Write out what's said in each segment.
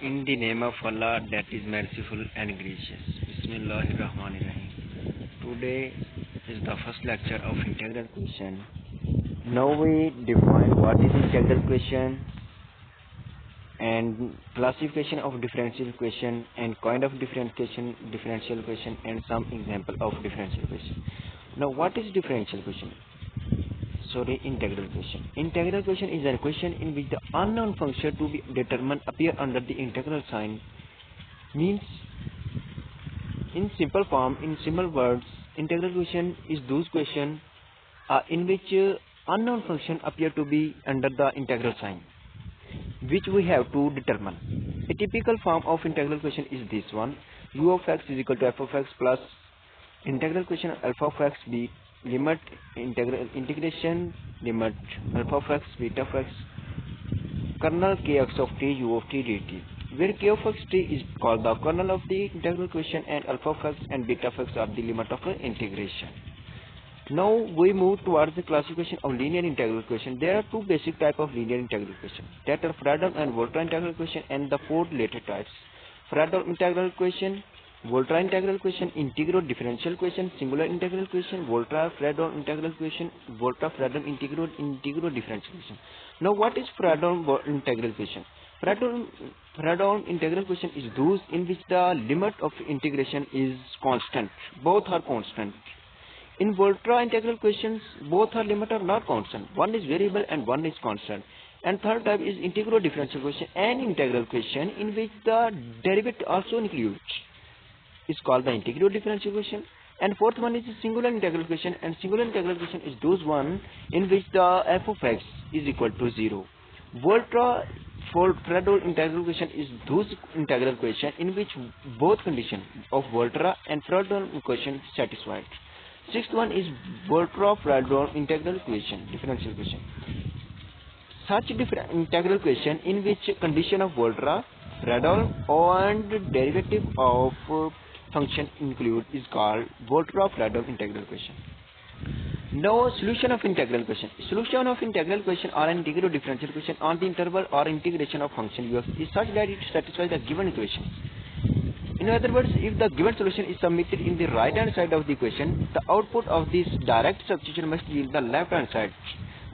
In the name of Allah that is merciful and gracious. Bismillahirrahmanirrahim. Today is the first lecture of integral question. Now we define what is integral question and classification of differential question and kind of differential question and some example of differential question. Now what is differential question? Integral question. Integral question is a question in which the unknown function to be determined appear under the integral sign. Means, in simple form, in simple words, integral question is those question in which unknown function appear to be under the integral sign, which we have to determine. A typical form of integral question is this one: u of x is equal to f of x plus integral question alpha of x b limit integration limit alpha of x beta of x kernel kx of t u of t dt, where k of x t is called the kernel of the integral question and alpha of x and beta of x are the limit of integration. Now we move towards the classification of linear integral question. There are two basic types of linear integral question, that are Fredholm and Volta integral question, and the four related types: Fredholm integral question, Volta integral question, integral differential question, singular integral question, Volta Fredholm integral question, Volta Fredholm integral differential question. Now what is Fredholm integral question? Fredholm integral question is those in which the limit of integration is constant. Both are constant. In Volta integral questions, both are limit are not constant. One is variable and one is constant. And third type is integral differential question and integral question in which the derivative also includes. Is called the integral differential question. And fourth one is the singular integral question, and singular integral question is those one in which the f of x is equal to 0. Volta for Fredholm integral question is those integral question in which both condition of Volta and Fredholm equation satisfied. Sixth one is Volta Fredholm integral question, differential question. Such integral question in which condition of Volta, Fredholm and derivative of function include is called Volta Fredholm integral question. Now solution of integral question. Solution of integral question or an integral differential question on the interval or integration of function u is such that it satisfies the given equation. In other words, if the given solution is submitted in the right hand side of the equation, the output of this direct substitution must yield the left hand side.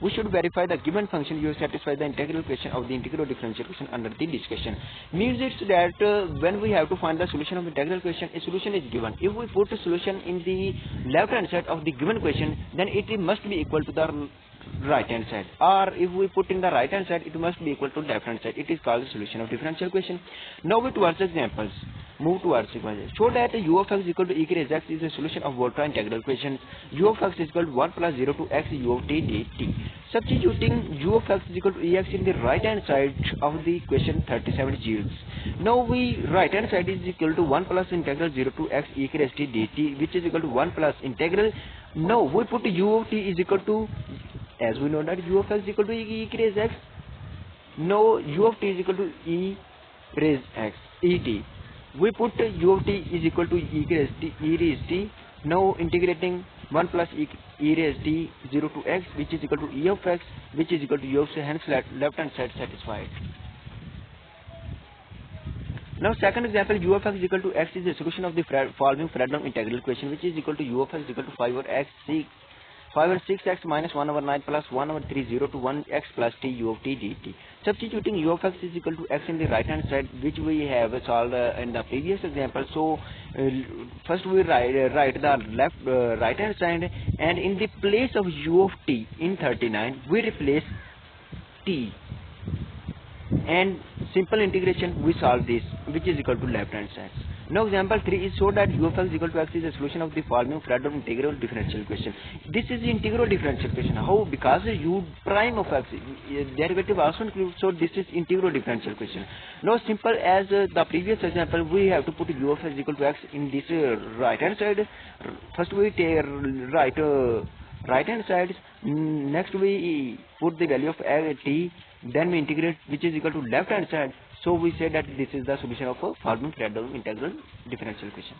We should verify the given function u satisfies the integral question of the integral differential question under the discussion. Means it's that when we have to find the solution of integral question, a solution is given. If we put a solution in the left hand side of the given question, then it must be equal to the right hand side, or if we put in the right hand side, it must be equal to left hand side. It is called the solution of differential question. Now we towards examples. Move towards examples. Show that u of x is equal to e raised x is a solution of Volta integral question. U of x is equal to 1 plus 0 to x u of t dt. Substituting u of x is equal to ex in the right hand side of the equation 37 yields. Now we right hand side is equal to 1 plus integral 0 to x e raised t dt, which is equal to 1 plus integral. Now we put u of t is equal to, as we know that u of x is equal to e raised x. Now u of t is equal to e raised x et. We put u of t is equal to e raised t. Now integrating 1 plus e raised t 0 to x, which is equal to e of x, which is equal to u of x, hence left hand side satisfied. Now second example, u of x is equal to x is the solution of the following Fredholm integral question, which is equal to u of x is equal to 5 over 6x minus 1 over 9 plus 1 over 3 0 to 1x plus t u of t dt. Substituting u of x is equal to x in the right hand side, which we have solved in the previous example. So first we write the left right hand side, and in the place of u of t in 39 we replace t, and simple integration we solve this, which is equal to left hand side. Now example 3 is show that u of x is equal to x is a solution of the following Fredholm integral differential question. This is the integral differential question. How? Because u prime of x derivative also includes, so this is integral differential question. Now simple as the previous example, we have to put u of x is equal to x in this right hand side. First we take right hand side, next we put the value of t, then we integrate, which is equal to left hand side. So we say that this is the solution of a following Fredholm integral differential question.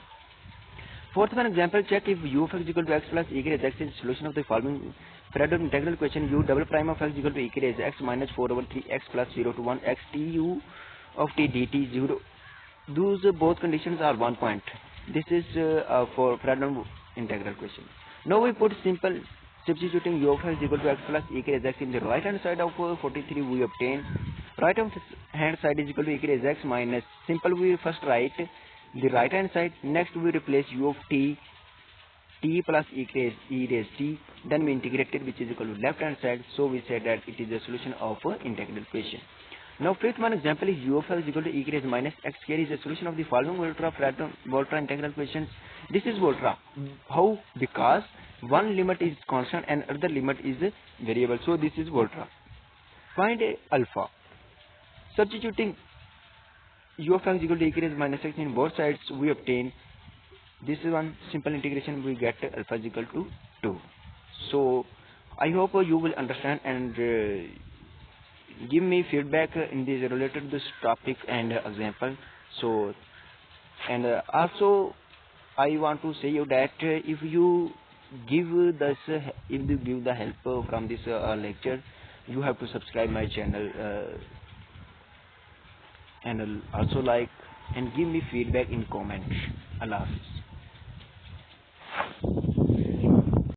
Fourth one example, check if u of x is equal to x plus e raised x is the solution of the following Fredholm integral question. U double prime of x is equal to e raised x minus 4 over 3x plus 0 to 1 x t u of t dt 0. Those both conditions are 1 point. This is for random integral question. Now we put simple substituting u of x is equal to x plus e raised x in the right hand side of 43 we obtain right hand side is equal to e raised x minus simple we first write the right hand side, next we replace u of t plus e raised t, then we integrated which is equal to left hand side, so we say that it is a solution of integral equation. Now fifth one example is u of x is equal to e raised minus x square is a solution of the following Volterra integral equations. This is Volterra. How? Because one limit is constant and other limit is variable, so this is Volterra. Find a alpha. Substituting u of x is equal to e raised minus x in both sides, we obtain this is one simple integration, we get alpha is equal to 2. So I hope you will understand and give me feedback in this related to this topic and example. So and also I want to say you that if you give this if you give the help from this lecture, you have to subscribe my channel and also like and give me feedback in comments. Allah Hafiz.